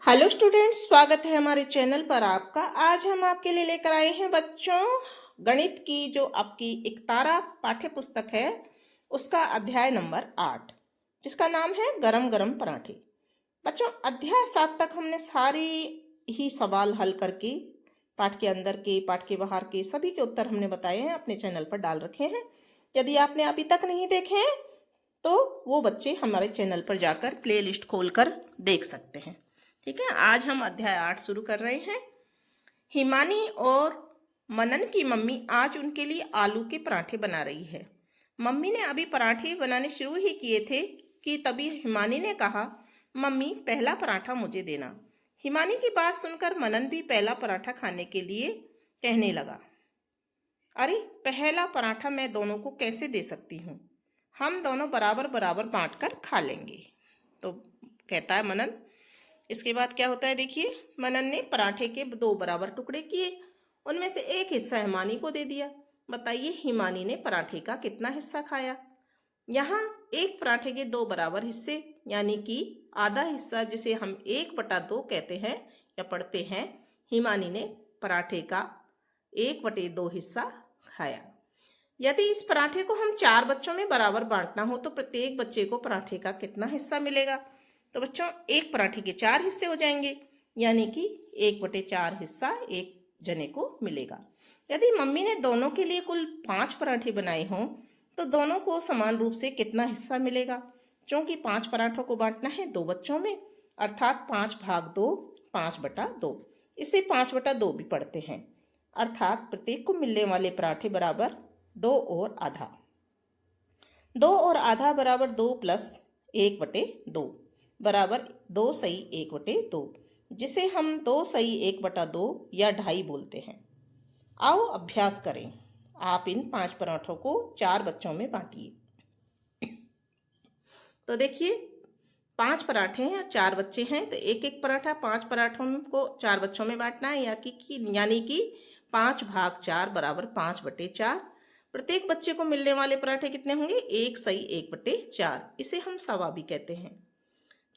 Hello students, स्वागत है हमारे चैनल पर आपका। आज हम आपके लिए लेकर आए हैं बच्चों गणित की जो आपकी एकतारा पाठ्य पुस्तक है उसका अध्याय नंबर 8 जिसका नाम है गरम गरम पराठे। बच्चों अध्याय 7 तक हमने सारी ही सवाल हल करके पाठ के अंदर के पाठ के बाहर के सभी के उत्तर हमने बताए हैं, अपने चैनल पर डाल रखे हैं। यदि आपने अभी तक नहीं देखे हैं तो वो बच्चे हमारे चैनल पर जाकर प्ले लिस्ट खोल कर देख सकते हैं। ठीक है, आज हम अध्याय 8 शुरू कर रहे हैं। हिमानी और मनन की मम्मी आज उनके लिए आलू के पराठे बना रही है। मम्मी ने अभी पराठे बनाने शुरू ही किए थे कि तभी हिमानी ने कहा, मम्मी पहला पराठा मुझे देना। हिमानी की बात सुनकर मनन भी पहला पराठा खाने के लिए कहने लगा। अरे पहला पराठा मैं दोनों को कैसे दे सकती हूँ, हम दोनों बराबर बराबर बांट कर खा लेंगे। तो कहता है मनन। इसके बाद क्या होता है देखिए, मनन ने पराठे के 2 बराबर टुकड़े किए, उनमें से एक हिस्सा हिमानी को दे दिया। बताइए हिमानी ने पराठे का कितना हिस्सा खाया। यहाँ एक पराठे के 2 बराबर हिस्से यानी कि आधा हिस्सा जिसे हम 1/2 कहते हैं या पढ़ते हैं, हिमानी ने पराठे का 1/2 हिस्सा खाया। यदि इस पराठे को हम 4 बच्चों में बराबर बांटना हो तो प्रत्येक बच्चे को पराठे का कितना हिस्सा मिलेगा। तो बच्चों एक पराठे के 4 हिस्से हो जाएंगे यानी कि 1/4 हिस्सा एक जने को मिलेगा। यदि मम्मी ने दोनों के लिए कुल 5 पराठे बनाए हों तो दोनों को समान रूप से कितना हिस्सा मिलेगा। क्योंकि 5 पराठों को बांटना है 2 बच्चों में, अर्थात 5/2 5/2। इसे 5/2 भी पढ़ते हैं, अर्थात प्रत्येक को मिलने वाले पराठे बराबर 2 और आधा। 2 और आधा बराबर 2 + 1/2 बराबर 2 सही 1/2, जिसे हम 2 सही 1/2 या 2.5 बोलते हैं। आओ अभ्यास करें। आप इन 5 पराठों को 4 बच्चों में बांटिए। तो देखिए 5 पराठे हैं और 4 बच्चे हैं, तो एक एक पराठा 5 पराठों को 4 बच्चों में बांटना है यानी कि 5/4 बराबर 5/4। प्रत्येक बच्चे को मिलने वाले पराठे कितने होंगे, 1 सही 1/4। इसे हम सवा भी कहते हैं।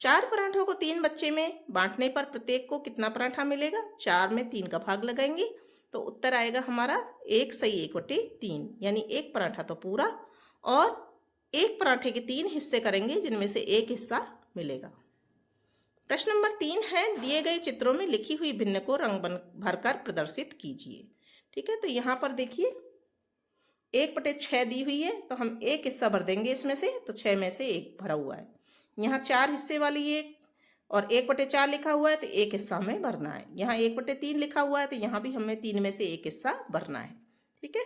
4 पराठों को 3 बच्चे में बांटने पर प्रत्येक को कितना पराठा मिलेगा, 4 में 3 का भाग लगाएंगे तो उत्तर आएगा हमारा 1 सही 1/3, यानी एक पराठा तो पूरा और एक पराठे के 3 हिस्से करेंगे जिनमें से एक हिस्सा मिलेगा। प्रश्न नंबर 3 है, दिए गए चित्रों में लिखी हुई भिन्न को रंग भरकर प्रदर्शित कीजिए। ठीक है, तो यहाँ पर देखिए 1/6 दी हुई है तो हम एक हिस्सा भर देंगे इसमें से, तो 6 में से 1 भरा हुआ है। यहाँ 4 हिस्से वाली एक और 1/4 लिखा हुआ है तो एक हिस्सा हमें भरना है। यहाँ 1/3 लिखा हुआ है तो यहाँ भी हमें 3 में से एक हिस्सा भरना है। ठीक है,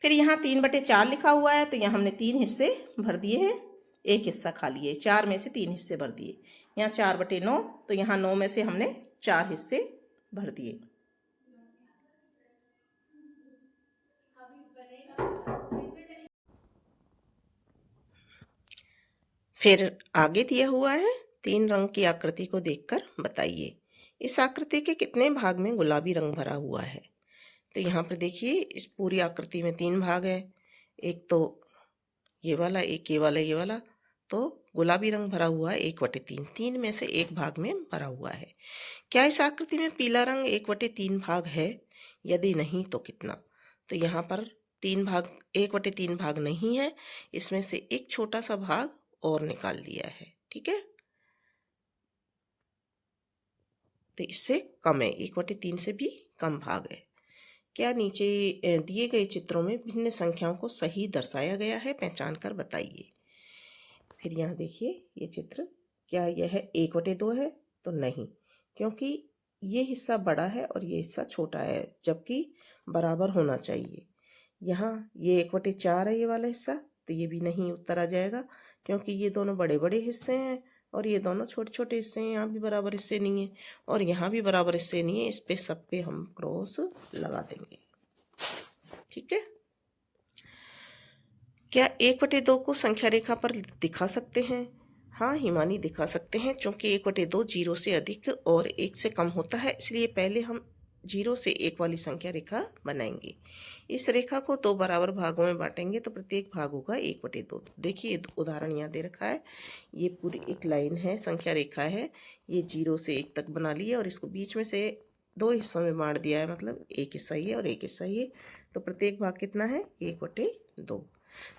फिर यहाँ 3/4 लिखा हुआ है तो यहाँ हमने 3 हिस्से भर दिए हैं, एक हिस्सा खाली है। 4 में से 3 हिस्से भर दिए। यहाँ 4/9 तो यहाँ 9 में से हमने 4 हिस्से भर दिए। फिर आगे दिया हुआ है, 3 रंग की आकृति को देखकर बताइए इस आकृति के कितने भाग में गुलाबी रंग भरा हुआ है। तो यहाँ पर देखिए इस पूरी आकृति में 3 भाग हैं, एक तो ये वाला, एक ये वाला, ये वाला, तो गुलाबी रंग भरा हुआ है 1/3, 3 में से एक भाग में भरा हुआ है। क्या इस आकृति में पीला रंग 1/3 भाग है, यदि नहीं तो कितना। तो यहाँ पर 3 भाग 1/3 भाग नहीं है, इसमें से एक छोटा सा भाग और निकाल दिया है। ठीक है, तो इससे कम है, 1/3 से भी कम भाग है। क्या नीचे दिए गए चित्रों में भिन्न संख्याओं को सही दर्शाया गया है, पहचान कर बताइए। फिर यहाँ देखिए ये चित्र, क्या यह 1/2 है, तो नहीं, क्योंकि ये हिस्सा बड़ा है और ये हिस्सा छोटा है, जबकि बराबर होना चाहिए। यहाँ ये 1/4 है ये वाला हिस्सा, तो ये भी नहीं उत्तर आ जाएगा, क्योंकि ये दोनों बड़े बड़े हिस्से हैं और ये दोनों छोटे छोटे हिस्से हैं। यहाँ भी बराबर हिस्से नहीं है और यहाँ भी बराबर हिस्से नहीं है, इस पे सब पे हम क्रॉस लगा देंगे। ठीक है, क्या 1/2 को संख्या रेखा पर दिखा सकते हैं। हाँ हिमानी दिखा सकते हैं, क्योंकि 1/2 0 से अधिक और 1 से कम होता है, इसलिए पहले हम 0 से 1 वाली संख्या रेखा बनाएंगे। इस रेखा को 2 बराबर भागों में बांटेंगे तो प्रत्येक भाग होगा 1/2। देखिए उदाहरण यहाँ दे रखा है, ये पूरी एक लाइन है, संख्या रेखा है, ये 0 से 1 तक बना ली है और इसको बीच में से 2 हिस्सों में बांट दिया है, मतलब एक हिस्सा ये और एक हिस्सा ये। तो प्रत्येक भाग कितना है? 1/2।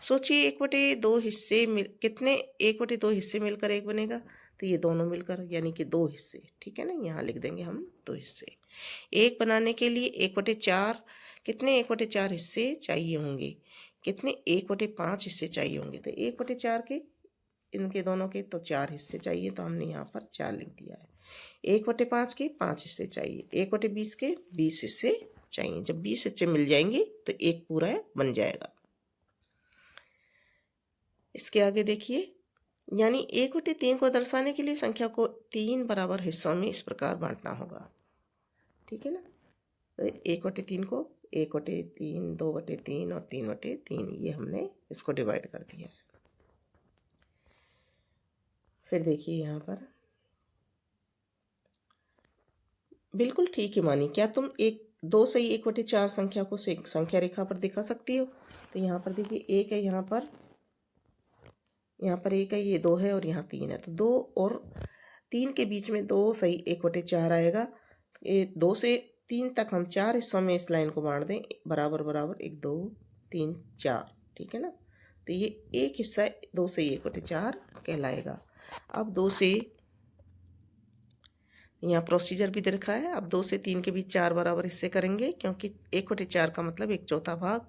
सोचिए 1/2 हिस्से मिल कितने 1/2 हिस्से मिलकर एक बनेगा, तो ये दोनों मिलकर यानी कि 2 हिस्से, ठीक है ना, यहाँ लिख देंगे हम 2 हिस्से। एक बनाने के लिए 1/4 कितने 1/4 हिस्से चाहिए होंगे, कितने 1/5 हिस्से चाहिए होंगे। तो 1/4 के इनके दोनों के तो 4 हिस्से चाहिए, तो हमने यहाँ पर 4 लिख दिया है। 1/5 के 5 हिस्से चाहिए, 1/20 के 20 हिस्से चाहिए। जब 20 हिस्से मिल जाएंगे तो एक पूरा बन जाएगा। इसके आगे देखिए, यानी 1/3 को दर्शाने के लिए संख्या को 3 बराबर हिस्सों में इस प्रकार बांटना होगा, ठीक है ना। तो 1/3 को 1/3, 2/3 और 3/3, ये हमने इसको डिवाइड कर दिया है। फिर देखिए यहाँ पर बिल्कुल ठीक है मानी, क्या तुम 2 से ही 1/4 संख्या को संख्या रेखा पर दिखा सकती हो। तो यहाँ पर देखिए एक है, यहाँ पर एक है, ये 2 है और यहाँ 3 है। तो 2 और 3 के बीच में 2 सही 1/4 आएगा। ये 2 से 3 तक हम 4 हिस्सों में इस लाइन को बांट दें, बराबर बराबर 1 2 3 4, ठीक है ना। तो ये एक हिस्सा 2 से 1/4 कहलाएगा। अब 2 से यहाँ प्रोसीजर भी दे रखा है। अब 2 से 3 के बीच 4 बराबर हिस्से करेंगे, क्योंकि 1/4 का मतलब 1/4 भाग,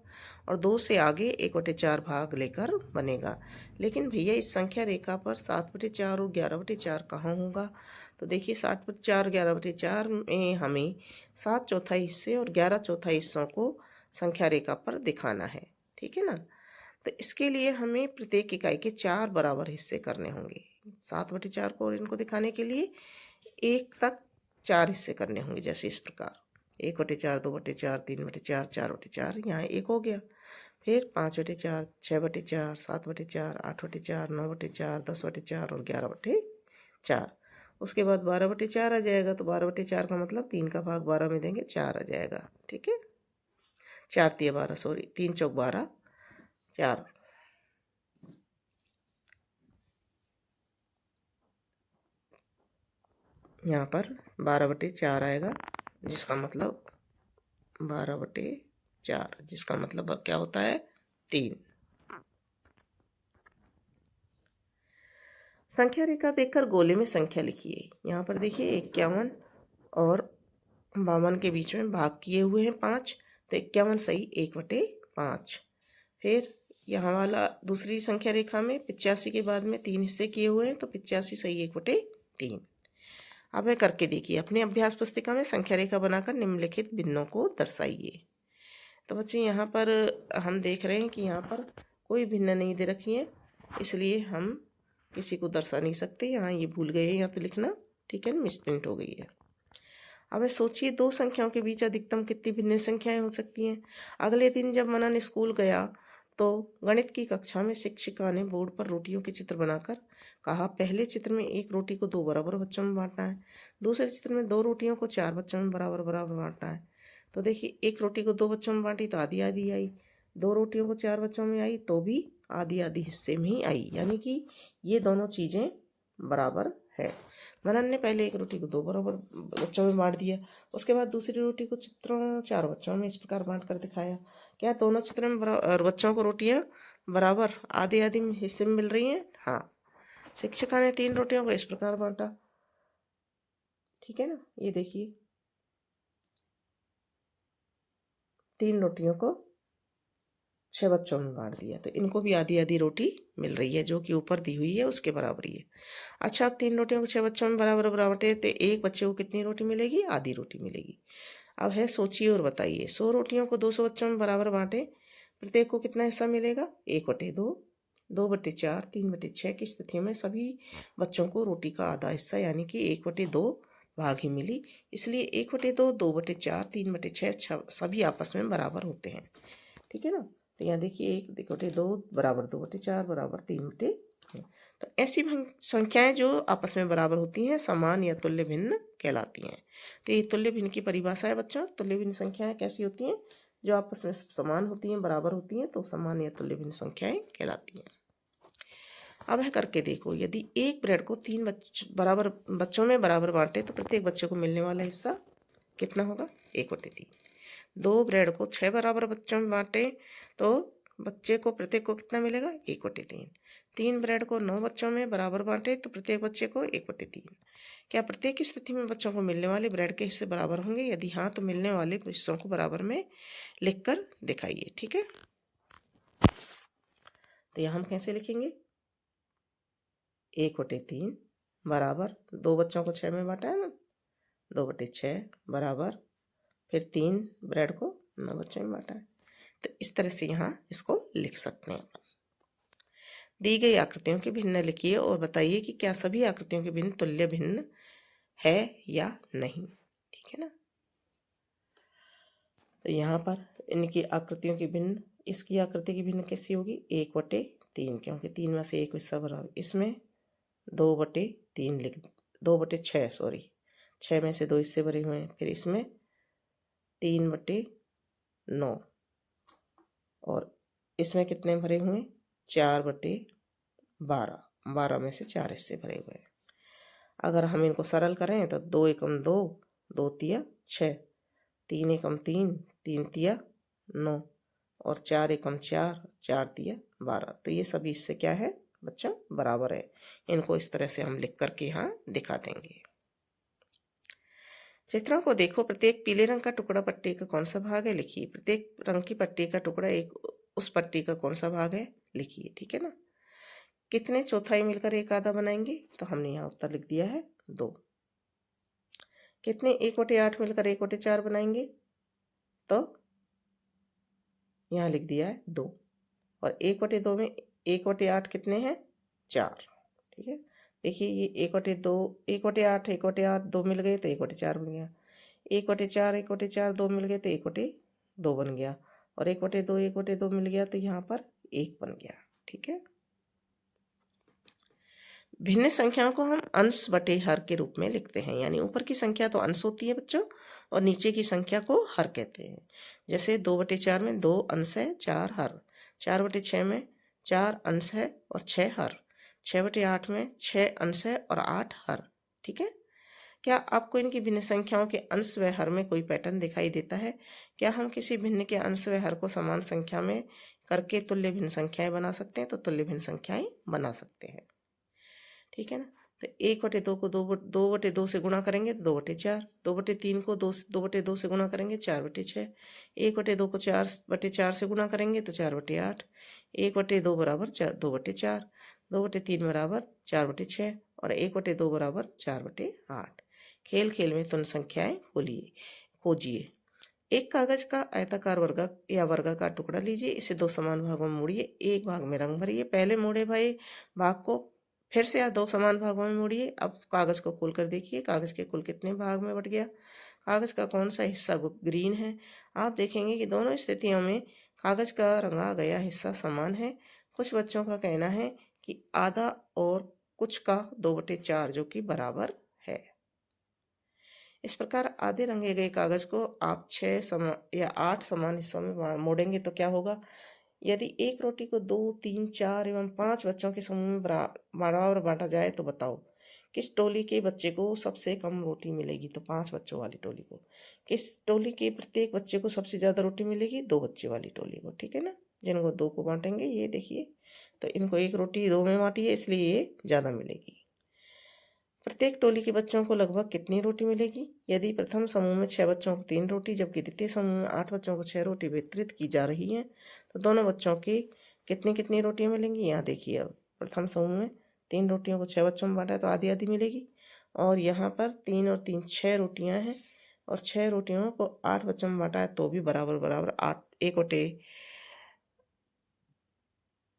और 2 से आगे 1/4 भाग लेकर बनेगा। लेकिन भैया इस संख्या रेखा पर 7/4 और 11/4 कहाँ होगा। तो देखिए 7/4 11/4 में हमें 7 चौथाई हिस्से और 11 चौथाई हिस्सों को संख्या रेखा पर दिखाना है, ठीक है ना। तो इसके लिए हमें प्रत्येक इकाई के 4 बराबर हिस्से करने होंगे। 7/4 को और इनको दिखाने के लिए 1 तक 4 हिस्से करने होंगे, जैसे इस प्रकार 1/4 2/4 3/4 4/4, यहाँ 1 हो गया। फिर 5/4 6/4 7/4 8/4 9/4 10/4 और 11/4। उसके बाद 12/4 आ जाएगा। तो 12/4 का मतलब 3 का भाग 12 में देंगे, 4 आ जाएगा, ठीक है। 4 तिया 12, सॉरी 3 चौक 12 4। यहाँ पर 12/4 आएगा, जिसका मतलब 12/4, जिसका मतलब अब क्या होता है 3। संख्या रेखा देखकर गोले में संख्या लिखिए। यहाँ पर देखिए 51 और 52 के बीच में भाग किए हुए हैं 5, तो 51 सही 1/5। फिर यहाँ वाला दूसरी संख्या रेखा में 85 के बाद में 3 हिस्से किए हुए हैं, तो 85 सही 1/3। अब यह करके देखिए, अपने अभ्यास पुस्तिका में संख्या रेखा बनाकर निम्नलिखित भिन्नों को दर्शाइए। तो बच्चे यहाँ पर हम देख रहे हैं कि यहाँ पर कोई भिन्न नहीं दे रखी है, इसलिए हम किसी को दर्शा नहीं सकते। यहाँ ये भूल गए हैं यहाँ पे लिखना, ठीक है, मिसप्रिंट हो गई है। अब सोचिए 2 संख्याओं के बीच अधिकतम कितनी भिन्न संख्याएं हो सकती हैं। अगले दिन जब मनन स्कूल गया तो गणित की कक्षा में शिक्षिका ने बोर्ड पर रोटियों के चित्र बनाकर कहा, पहले चित्र में 1 रोटी को 2 बराबर बच्चों में बांटना है, दूसरे चित्र में 2 रोटियों को 4 बच्चों में बराबर बराबर बांटना है। तो देखिए 1 रोटी को 2 बच्चों में बांटी तो आधी आधी आई, 2 रोटियों को 4 बच्चों में आई तो भी आधी आधी हिस्से में ही आई, यानी कि ये दोनों चीज़ें बराबर है। मनन ने पहले 1 रोटी को 2 बराबर बच्चों में बांट दिया, उसके बाद दूसरी रोटी को चित्रों 4 बच्चों में इस प्रकार बांट कर दिखाया। क्या दोनों चित्रों में बच्चों को रोटियां बराबर आधे आधे हिस्से में मिल रही हैं? हाँ। शिक्षिका ने 3 रोटियों को इस प्रकार बांटा, ठीक है ना। ये देखिए 3 रोटियों को 6 बच्चों में बांट दिया, तो इनको भी आधी आधी रोटी मिल रही है, जो कि ऊपर दी हुई है उसके बराबर ही है। अच्छा, अब 3 रोटियों को 6 बच्चों में बराबर बराबर है, तो एक बच्चे को कितनी रोटी मिलेगी? आधी रोटी मिलेगी। अब है सोचिए और बताइए, 100 रोटियों को 200 बच्चों में बराबर बांटे, प्रत्येक को कितना हिस्सा मिलेगा? 1/2 2/4 3/6 की स्थितियों में सभी बच्चों को रोटी का आधा हिस्सा यानी कि 1/2 भाग ही मिली, इसलिए 1/2 2/4 3/6 सभी आपस में बराबर होते हैं, ठीक है ना। तो यहाँ देखिए 1/2 बराबर 2/4 बराबर 3/6। तो ऐसी संख्याएं जो आपस में बराबर होती हैं समान या तुल्य भिन्न कहलाती हैं। तो ये तुल्य भिन्न की परिभाषा है बच्चों। तुल्य भिन्न संख्याएं कैसी होती हैं? जो आपस में समान होती हैं, बराबर होती हैं, तो समान या तुल्य भिन्न संख्याएं कहलाती हैं। अब है करके देखो, यदि एक ब्रेड को 3 बच्चों में बराबर बांटे तो प्रत्येक बच्चे को मिलने वाला हिस्सा कितना होगा? 1/3। 2 ब्रेड को 6 बराबर बच्चों में बांटे तो बच्चे को प्रत्येक को कितना मिलेगा? 1/3। 3 ब्रेड को 9 बच्चों में बराबर बांटे तो प्रत्येक बच्चे को 1/3। क्या प्रत्येक स्थिति में बच्चों को मिलने वाले ब्रेड के हिस्से बराबर होंगे? यदि हाँ तो मिलने वाले हिस्सों को बराबर में लिखकर दिखाइए। ठीक है, तो यहाँ हम कैसे लिखेंगे? 1/3 बराबर 2 बच्चों को 6 में बांटा है ना, 2/6 बराबर फिर 3 ब्रेड को 9 बच्चों में बांटा है। तो इस तरह से यहाँ इसको लिख सकते हैं अपन। दी गई आकृतियों के भिन्न लिखिए और बताइए कि क्या सभी आकृतियों के भिन्न तुल्य भिन्न है या नहीं। ठीक है ना। तो यहाँ पर इनकी आकृतियों की भिन्न, इसकी आकृति की भिन्न कैसी होगी? 1/3, क्योंकि 3 में से एक हिस्सा बराबर। इसमें 2/3 लिख 2/6 सॉरी, 6 में से 2 हिस्से भरे हुए हैं। फिर इसमें 3/9 और इसमें कितने भरे हुए? 4/12, 12 में से 4 हिस्से भरे हुए हैं। अगर हम इनको सरल करें तो 2 एकम 2, 2 तिया 6, 3 एकम 3, 3 तिया 9 और 4 एकम 4, 4 तिया 12। तो ये सभी इससे क्या है बच्चों? बराबर है। इनको इस तरह से हम लिख करके यहाँ दिखा देंगे। चित्रों को देखो, प्रत्येक पीले रंग का टुकड़ा पट्टी का कौन सा भाग है? लिखिए। प्रत्येक रंग की पट्टी का टुकड़ा एक उस पट्टी का कौन सा भाग है? लिखिए। ठीक है ना। कितने चौथाई मिलकर एक आधा बनाएंगे? तो हमने यहाँ उत्तर लिख दिया है 2। कितने 1/8 मिलकर 1/4 बनाएंगे? तो यहाँ लिख दिया है 2। और 1/2 में 1/8 कितने हैं? 4। ठीक है, देखिए ये 1/2, 1/8, 1/8 2 मिल गए तो 1/4 बन गया। 1/4, 1/4 2 मिल गए तो 1/2 बन गया। और 1/2, 1/2 मिल गया तो यहाँ पर 1 बन गया। ठीक है। भिन्न संख्याओं को हम अंश बटे हर के रूप में लिखते हैं, यानी ऊपर की संख्या तो अंश होती है बच्चों और नीचे की संख्या को हर कहते हैं। जैसे 2/4 में 2 अंश है, 4 हर। 4/6 में 4 अंश है और 6 हर। 6/8 में 6 अंश है और 8 हर। ठीक है। क्या आपको इनकी भिन्न संख्याओं के अंश व हर में कोई पैटर्न दिखाई देता है? क्या हम किसी भिन्न के अंश व हर को समान संख्या में करके तुल्य भिन्न संख्याएं बना सकते हैं? तो तुल्य भिन्न संख्याएं बना सकते हैं। ठीक है ना। तो 1/2 को 2/2 से गुणा करेंगे तो 2/4। 2/3 को 2/2 से गुणा करेंगे 4/6। 1/2 को 4/4 से गुणा करेंगे तो 4/8। 1/2 बराबर 2/4, 2/3 बराबर 4/6 और 1/2 बराबर 4/8। खेल खेल में तुल्य संख्याएं खोजिए। एक कागज का आयताकार वर्गाकार टुकड़ा लीजिए, इसे 2 समान भागों में मोड़िए, एक भाग में रंग भरिए। पहले मोड़े भरे भाग को फिर से 2 समान भागों में मोड़िए। अब कागज को खोलकर देखिए, कागज के कुल कितने भाग में बट गया? कागज का कौन सा हिस्सा ग्रीन है? आप देखेंगे कि दोनों स्थितियों में कागज का रंगा गया हिस्सा समान है। कुछ बच्चों का कहना है कि आधा और कुछ का 2/4 जो कि बराबर है। इस प्रकार आधे रंगे गए कागज को आप 6 या 8 समान हिस्सों में मोड़ेंगे तो क्या होगा? यदि एक रोटी को 2, 3, 4 एवं 5 बच्चों के समूह में बराबर बांटा जाए तो बताओ किस टोली के बच्चे को सबसे कम रोटी मिलेगी? तो 5 बच्चों वाली टोली को। किस टोली के प्रत्येक बच्चे को सबसे ज़्यादा रोटी मिलेगी? 2 बच्चे वाली टोली को। ठीक है ना। जिनको 2 को बांटेंगे, ये देखिए, तो इनको एक रोटी 2 में बांटी है इसलिए ये ज़्यादा मिलेगी। प्रत्येक टोली के बच्चों को लगभग कितनी रोटी मिलेगी? यदि प्रथम समूह में 6 बच्चों को 3 रोटी जबकि द्वितीय समूह में 8 बच्चों को 6 रोटी वितरित की जा रही है तो दोनों बच्चों की कितनी कितनी रोटियां मिलेंगी? यहाँ देखिए, अब प्रथम समूह में 3 रोटियों को 6 बच्चों में बांटा है तो आधी आधी मिलेगी। और यहाँ पर 3 और 3 6 रोटियाँ हैं और 6 रोटियों को 8 बच्चों में बांटा है तो भी बराबर बराबर 8 1/8,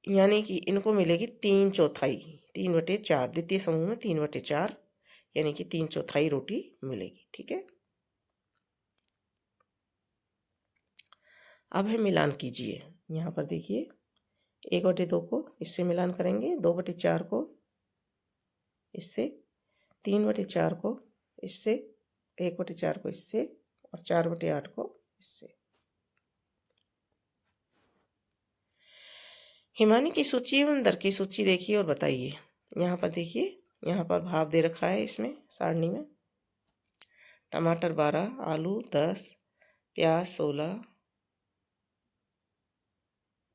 यानी कि इनको मिलेगी 3/4। 3/4 द्वितीय समूह में 3/4 यानी कि 3/4 रोटी मिलेगी। ठीक है। अब है मिलान कीजिए। यहाँ पर देखिए, 1/2 को इससे मिलान करेंगे, 2/4 को इससे, 3/4 को इससे 1/4 को इससे और 4/8 को इससे। हिमानी की सूची एवं दर की सूची देखिए और बताइए। यहाँ पर देखिए, यहाँ पर भाव दे रखा है इसमें सारणी में। टमाटर 12, आलू 10, प्याज 16,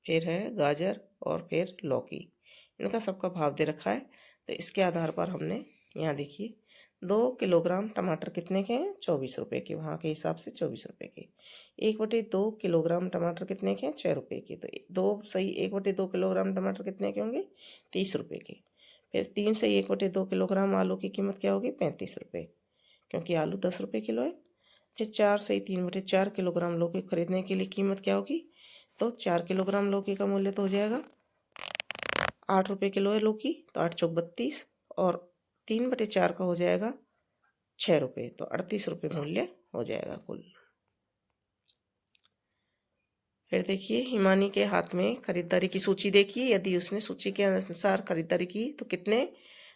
फिर है गाजर और फिर लौकी। इनका सबका भाव दे रखा है। तो इसके आधार पर हमने यहाँ देखिए 2 किलोग्राम टमाटर कितने के हैं? 24 रुपये के, वहाँ के हिसाब से 24 रुपये के। 1/2 किलोग्राम टमाटर कितने के हैं? 6 रुपये के। तो 1/2 किलोग्राम टमाटर कितने के होंगे? 30 रुपये के। फिर 3 से 1/2 किलोग्राम आलू की कीमत क्या होगी? 35 रुपये, क्योंकि आलू 10 रुपये किलो है। फिर 4 से 3/4 किलोग्राम लौकी खरीदने के लिए कीमत क्या होगी? तो 4 किलोग्राम लौकी का मूल्य तो हो जाएगा 8 रुपये किलो है लौकी, तो 8 चौक 32, और 3/4 का हो जाएगा 6 रुपये, तो 38 रुपये मूल्य हो जाएगा कुल। फिर देखिए, हिमानी के हाथ में खरीदारी की सूची देखिए। यदि उसने सूची के अनुसार खरीदारी की तो कितने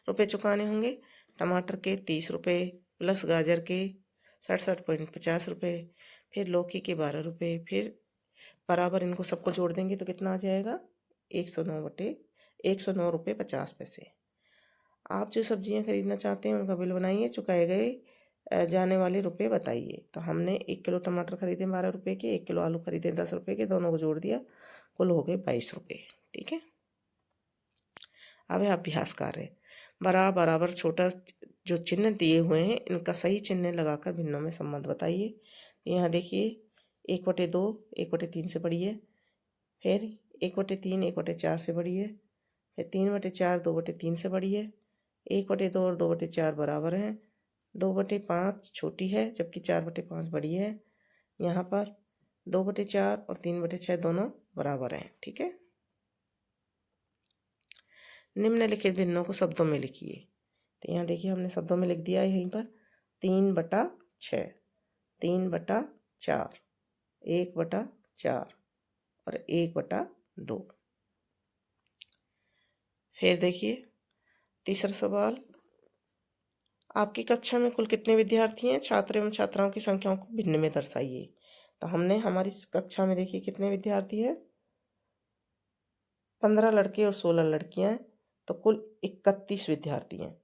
रुपए चुकाने होंगे? टमाटर के 30 रुपये प्लस गाजर के 67.50 रुपये, फिर लौकी के 12 रुपये, फिर बराबर इनको सबको जोड़ देंगे तो कितना आ जाएगा? 109 रुपये 50 पैसे। आप जो सब्जियां खरीदना चाहते हैं उनका बिल बनाइए, चुकाए गए जाने वाले रुपए बताइए। तो हमने 1 किलो टमाटर खरीदे 12 रुपये के, 1 किलो आलू खरीदे 10 रुपये के, दोनों को जोड़ दिया, कुल हो गए 22 रुपये। ठीक है। अब है अभ्यास कार्य। बराबर छोटा जो चिन्ह दिए हुए हैं इनका सही चिन्ह लगाकर भिन्नों में संबंध बताइए। यहाँ देखिए, 1/2 1/3 से बड़ी है, फिर 1/3 1/4 से बड़ी है, फिर 3/4 2/3 से बड़ी है, 1/2 और 2/4 बराबर हैं, 2/5 छोटी है जबकि 4/5 बड़ी है। यहाँ पर 2/4 और 3/6 दोनों बराबर हैं। ठीक है। निम्नलिखित भिन्नों को शब्दों में लिखिए। तो यहाँ देखिए, हमने शब्दों में लिख दिया है यहीं पर 3/6, 3/4, 1/4 और 1/2। फिर देखिए तीसरा सवाल, आपकी कक्षा में कुल कितने विद्यार्थी हैं? छात्र एवं छात्राओं की संख्याओं को भिन्न में दर्शाइए। तो हमने हमारी कक्षा में देखिए कितने विद्यार्थी हैं? 15 लड़के और 16 लड़कियां हैं, तो कुल 31 विद्यार्थी हैं।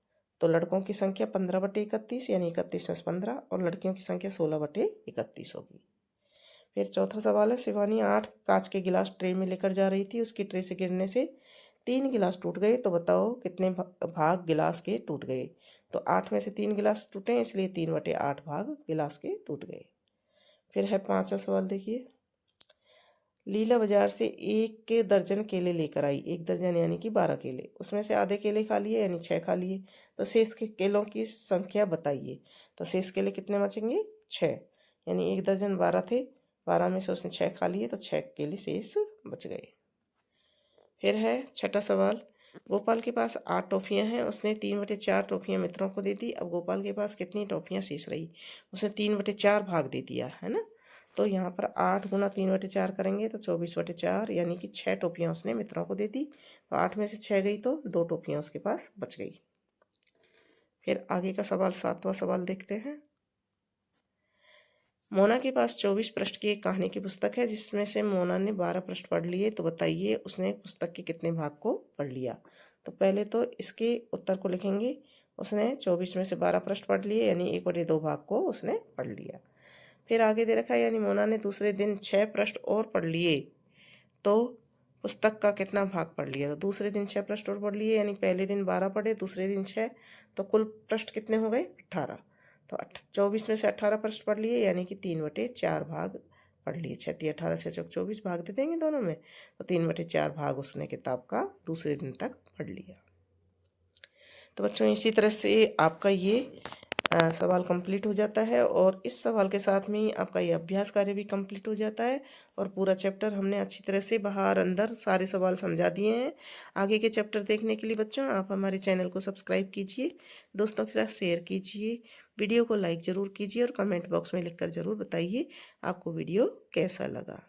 तो लड़कों की संख्या 15/31 यानी 31 में 15, और लड़कियों की संख्या 16/31 होगी। फिर चौथा सवाल है, शिवानी 8 कांच के गिलास ट्रे में लेकर जा रही थी, उसकी ट्रे से गिरने से 3 गिलास टूट गए, तो बताओ कितने भाग गिलास के टूट गए? तो 8 में से 3 गिलास टूटे, इसलिए 3/8 भाग गिलास के टूट गए। फिर है 5वां सवाल देखिए, लीला बाजार से 1 दर्जन केले लेकर आई, 1 दर्जन यानी कि 12 केले, उसमें से आधे केले खा लिए यानी 6 खा लिए, तो शेष के केलों की संख्या बताइए। तो शेष केले कितने बचेंगे? 6, यानी 1 दर्जन 12 थे, 12 में से उसने 6 खा लिए, तो 6 केले शेष बच गए। फिर है 6ठा सवाल, गोपाल के पास 8 टॉफियाँ हैं, उसने 3/4 टॉफियाँ मित्रों को दे दी। अब गोपाल के पास कितनी टॉफियाँ शेष रही? उसने 3/4 भाग दे दिया है ना। तो यहाँ पर 8 गुना 3/4 करेंगे तो 24/4, यानी कि 6 टॉफियाँ उसने मित्रों को दे दी। तो 8 में से 6 गई तो 2 टॉफियाँ उसके पास बच गई। फिर आगे का सवाल 7वां सवाल देखते हैं। मोना के पास 24 पृष्ठ की एक कहानी की पुस्तक है, जिसमें से मोना ने 12 पृष्ठ पढ़ लिए, तो बताइए उसने पुस्तक के कितने भाग को पढ़ लिया? तो पहले तो इसके उत्तर को लिखेंगे। उसने 24 में से 12 पृष्ठ पढ़ लिए, यानी 1/2 भाग को उसने पढ़ लिया। फिर आगे दे रखा है, यानी मोना ने दूसरे दिन 6 पृष्ठ और पढ़ लिए, तो पुस्तक का कितना भाग पढ़ लिया? तो दूसरे दिन 6 पृष्ठ और पढ़ लिए, यानी पहले दिन 12 पढ़े, दूसरे दिन 6, तो कुल पृष्ठ कितने हो गए? 18। तो 24 में से 18 पृष्ठ पढ़ लिए, यानी कि 3/4 भाग पढ़ लिए। 6 × 18 6 × 24 भाग दे देंगे दोनों में, तो 3/4 भाग उसने किताब का दूसरे दिन तक पढ़ लिया। तो बच्चों, इसी तरह से आपका ये सवाल कंप्लीट हो जाता है, और इस सवाल के साथ में ही आपका ये अभ्यास कार्य भी कंप्लीट हो जाता है, और पूरा चैप्टर हमने अच्छी तरह से बाहर अंदर सारे सवाल समझा दिए हैं। आगे के चैप्टर देखने के लिए बच्चों आप हमारे चैनल को सब्सक्राइब कीजिए, दोस्तों के साथ शेयर कीजिए, वीडियो को लाइक ज़रूर कीजिए, और कमेंट बॉक्स में लिखकर ज़रूर बताइए आपको वीडियो कैसा लगा।